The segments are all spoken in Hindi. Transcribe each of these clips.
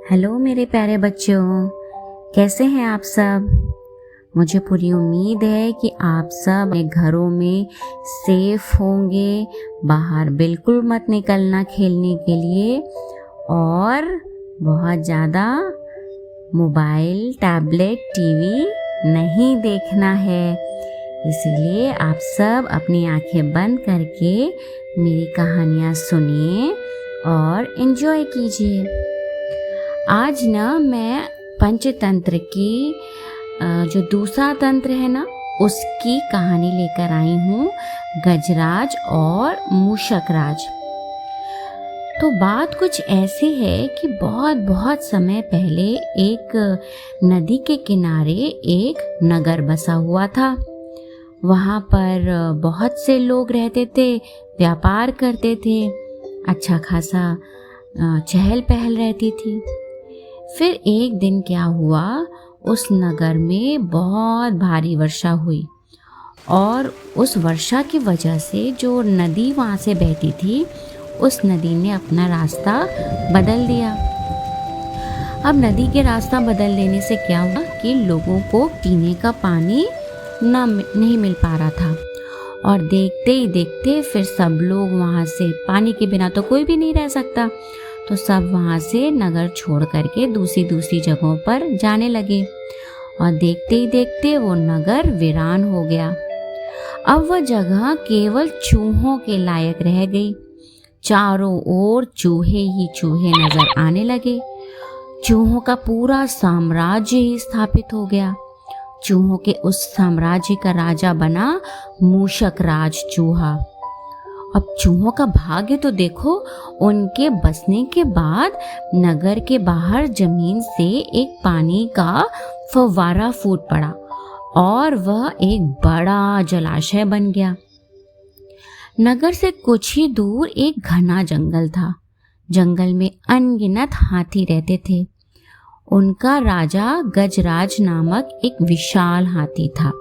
हेलो मेरे प्यारे बच्चों, कैसे हैं आप सब। मुझे पूरी उम्मीद है कि आप सब अपने घरों में सेफ होंगे। बाहर बिल्कुल मत निकलना खेलने के लिए और बहुत ज़्यादा मोबाइल, टैबलेट, टीवी नहीं देखना है। इसीलिए आप सब अपनी आंखें बंद करके मेरी कहानियाँ सुनिए और एंजॉय कीजिए। आज ना मैं पंचतंत्र की जो दूसरा तंत्र है ना, उसकी कहानी लेकर आई हूँ, गजराज और मूषकराज। तो बात कुछ ऐसी है कि बहुत बहुत समय पहले एक नदी के किनारे एक नगर बसा हुआ था। वहाँ पर बहुत से लोग रहते थे, व्यापार करते थे, अच्छा खासा चहल पहल रहती थी। फिर एक दिन क्या हुआ, उस नगर में बहुत भारी वर्षा हुई और उस वर्षा की वजह से जो नदी वहाँ से बहती थी, उस नदी ने अपना रास्ता बदल दिया। अब नदी के रास्ता बदल देने से क्या हुआ कि लोगों को पीने का पानी नहीं मिल पा रहा था और देखते ही देखते फिर सब लोग वहाँ से, पानी के बिना तो कोई भी नहीं रह सकता, तो सब वहाँ से नगर छोड़ करके दूसरी जगहों पर जाने लगे और देखते ही देखते वो नगर वीरान हो गया। अब वह जगह केवल चूहों के लायक रह गई। चारों ओर चूहे ही चूहे नजर आने लगे। चूहों का पूरा साम्राज्य ही स्थापित हो गया। चूहों के उस साम्राज्य का राजा बना मूषकराज चूहा। अब चूहों का भाग्य तो देखो, उनके बसने के बाद नगर के बाहर जमीन से एक पानी का फव्वारा फूट पड़ा और वह एक बड़ा जलाशय बन गया। नगर से कुछ ही दूर एक घना जंगल था। जंगल में अनगिनत हाथी रहते थे। उनका राजा गजराज नामक एक विशाल हाथी था।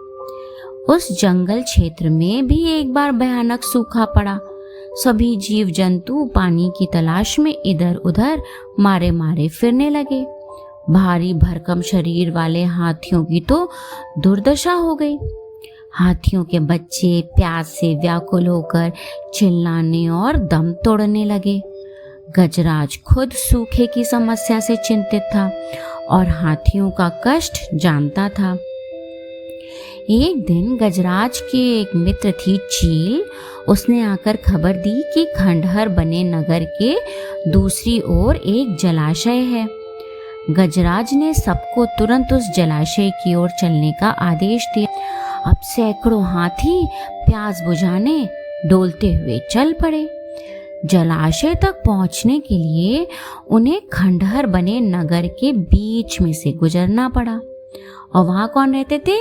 उस जंगल क्षेत्र में भी एक बार भयानक सूखा पड़ा। सभी जीव जंतु पानी की तलाश में इधर उधर मारे मारे फिरने लगे। भारी भरकम शरीर वाले हाथियों की तो दुर्दशा हो गई। हाथियों के बच्चे प्यास से व्याकुल होकर चिल्लाने और दम तोड़ने लगे। गजराज खुद सूखे की समस्या से चिंतित था और हाथियों का कष्ट जानता था। एक दिन गजराज की एक मित्र थी चील। उसने आकर खबर दी कि खंडहर बने नगर के दूसरी ओर एक जलाशय है। गजराज ने सबको तुरंत उस जलाशय की ओर चलने का आदेश दिया। अब सैकड़ों हाथी प्यास बुझाने डोलते हुए चल पड़े। जलाशय तक पहुंचने के लिए उन्हें खंडहर बने नगर के बीच में से गुजरना पड़ा और वहां कौन रहते थे?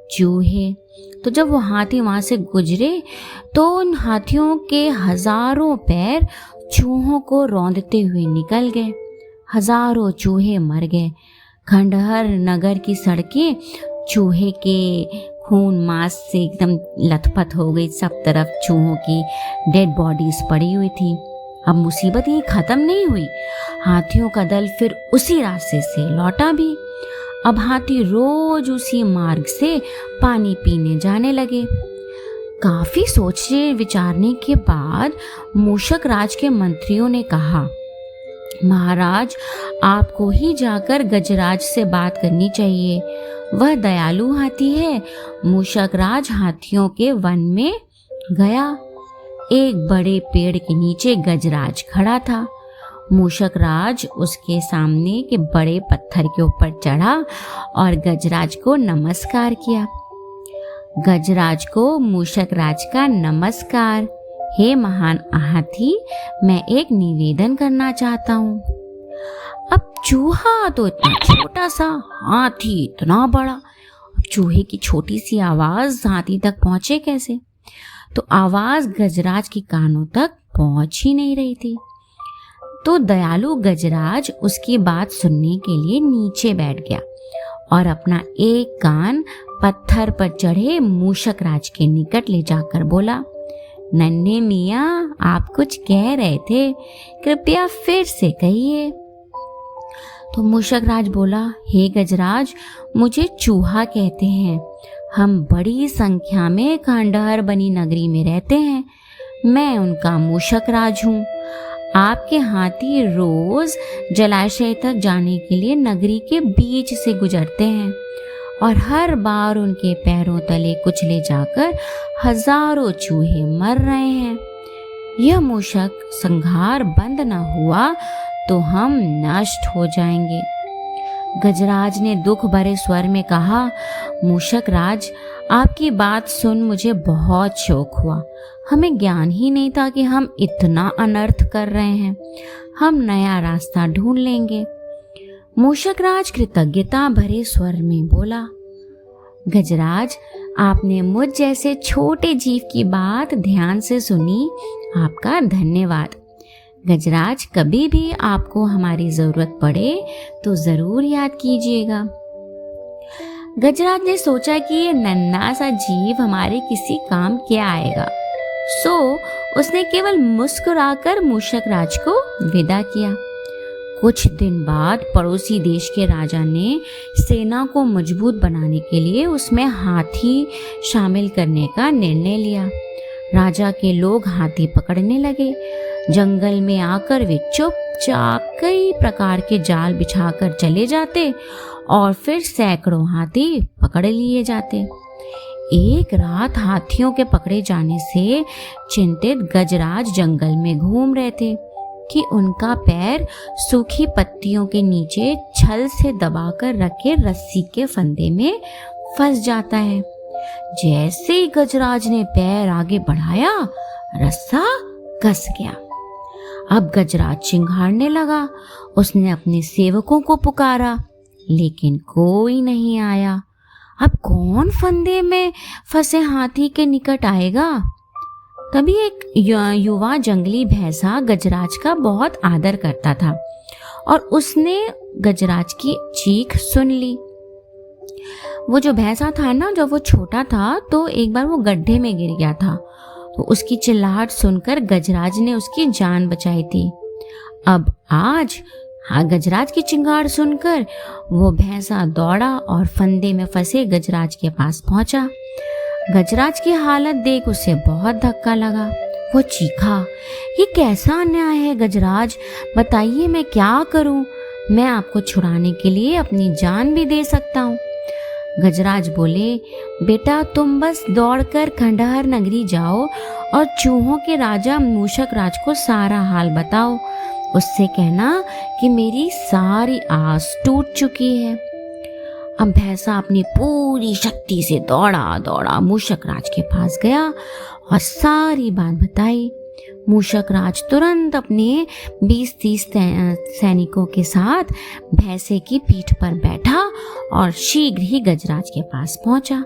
चूहे। तो जब वो हाथी वहां से गुजरे तो उन हाथियों के हजारों पैर चूहों को रौंदते हुए निकल गए। हजारों चूहे मर गए। खंडहर नगर की सड़कें चूहे के खून मांस से एकदम लथपथ हो गई। सब तरफ चूहों की डेड बॉडीज पड़ी हुई थी। अब मुसीबत ये खत्म नहीं हुई। हाथियों का दल फिर उसी रास्ते से लौटा भी। अब हाथी रोज उसी मार्ग से पानी पीने जाने लगे। काफी सोचने विचारने के बाद मूषकराज के मंत्रियों ने कहा, महाराज, आपको ही जाकर गजराज से बात करनी चाहिए। वह दयालु हाथी है। मूषकराज हाथियों के वन में गया। एक बड़े पेड़ के नीचे गजराज खड़ा था। मूषकराज उसके सामने के बड़े पत्थर के ऊपर चढ़ा और गजराज को नमस्कार किया। गजराज को मूषकराज का नमस्कार। हे महान हाथी, मैं एक निवेदन करना चाहता हूँ। अब चूहा तो इतना छोटा सा, हाथी इतना बड़ा। चूहे की छोटी सी आवाज हाथी तक पहुंचे कैसे? तो आवाज गजराज के कानों तक पहुंच ही नहीं रही थी। तो दयालु गजराज उसकी बात सुनने के लिए नीचे बैठ गया और अपना एक कान पत्थर पर चढ़े मूषकराज के निकट ले जाकर बोला, नन्हे मियाँ, आप कुछ कह रहे थे, कृपया फिर से कहिए। तो मूषक राज बोला, हे गजराज, मुझे चूहा कहते हैं। हम बड़ी संख्या में खंडहर बनी नगरी में रहते हैं। मैं उनका मूषक राज हूँ। आपके हाथी रोज जलाशय तक जाने के लिए नगरी के बीच से गुजरते हैं और हर बार उनके पैरों तले कुचले जाकर हजारों चूहे मर रहे हैं। यह मूषक संहार बंद न हुआ तो हम नष्ट हो जाएंगे। गजराज ने दुख भरे स्वर में कहा, मूषक राज, आपकी बात सुन मुझे बहुत शौक हुआ। हमें ज्ञान ही नहीं था कि हम इतना अनर्थ कर रहे हैं। हम नया रास्ता ढूंढ लेंगे। मूषक राज कृतज्ञता भरे स्वर में बोला, गजराज, आपने मुझ जैसे छोटे जीव की बात ध्यान से सुनी। आपका धन्यवाद। गजराज, कभी भी आपको हमारी जरूरत पड़े तो जरूर याद कीजिएगा। गजराज ने सोचा कि ये नन्हा सा जीव हमारे किसी काम क्या आएगा, सो उसने केवल मुस्कुराकर मूषक राज को विदा किया। कुछ दिन बाद पड़ोसी देश के राजा ने सेना को मजबूत बनाने के लिए उसमें हाथी शामिल करने का निर्णय लिया। राजा के लोग हाथी पकड़ने लगे। जंगल में आकर वे चुपचाप कई प्रकार के जाल बिछाकर चले जाते और फिर सैकड़ों हाथी पकड़ लिए जाते। एक रात हाथियों के पकड़े जाने से चिंतित गजराज जंगल में घूम रहे थे कि उनका पैर सूखी पत्तियों के नीचे छल से दबाकर रखे रस्सी के फंदे में फंस जाता है। जैसे ही गजराज ने पैर आगे बढ़ाया, रस्सा कस गया। अब गजराज चिंघाड़ने लगा। उसने अपने सेवकों को पुकारा, लेकिन कोई नहीं आया। अब कौन फंदे में फंसे हाथी के निकट आएगा? तभी एक युवा जंगली भैंसा गजराज का बहुत आदर करता था और उसने गजराज की चीख सुन ली। वो जो भैंसा था ना, जब वो छोटा था तो एक बार वो गड्ढे में गिर गया था, तो उसकी चिल्लाहट सुनकर गजराज ने उसकी जान बचाई थी। अब आज गजराज की चिंगार सुनकर वो भैंसा दौड़ा और फंदे में फंसे गजराज के पास पहुंचा। गजराज की हालत देख उसे बहुत धक्का लगा। वो चीखा, ये कैसा अन्याय है गजराज, बताइए मैं क्या करूं? मैं आपको छुड़ाने के लिए अपनी जान भी दे सकता हूँ। गजराज बोले, बेटा तुम बस दौड़कर खंडहर नगरी जाओ और चूहों के राजा मूषक राज को सारा हाल बताओ। उससे कहना कि मेरी सारी आस टूट चुकी है। अब भैंसा अपनी पूरी शक्ति से दौड़ा दौड़ा मूषक राज के पास गया और सारी बात बताई। मूषक राज तुरंत अपने 20-30 सैनिकों के साथ भैंसे की पीठ पर बैठा और शीघ्र ही गजराज के पास पहुंचा।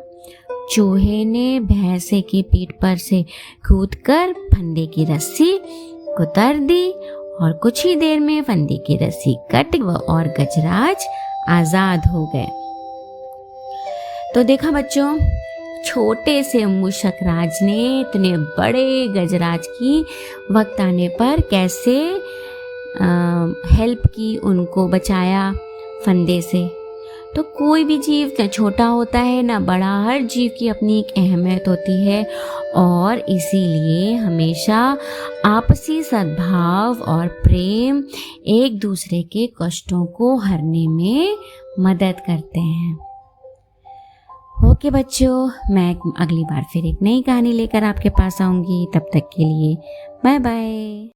चूहे ने भैंसे की पीठ पर से कूदकर फंदे की रस्सी कुतर दी और कुछ ही देर में फंदे की रस्सी कट गई और गजराज आजाद हो गए। तो देखा बच्चों, छोटे से मूषक राज ने इतने बड़े गजराज की वक्त आने पर कैसे हेल्प की, उनको बचाया फंदे से। तो कोई भी जीव न छोटा होता है न बड़ा, हर जीव की अपनी एक अहमियत होती है और इसीलिए हमेशा आपसी सद्भाव और प्रेम एक दूसरे के कष्टों को हरने में मदद करते हैं। ओके बच्चों, मैं अगली बार फिर एक नई कहानी लेकर आपके पास आऊँगी। तब तक के लिए बाय बाय।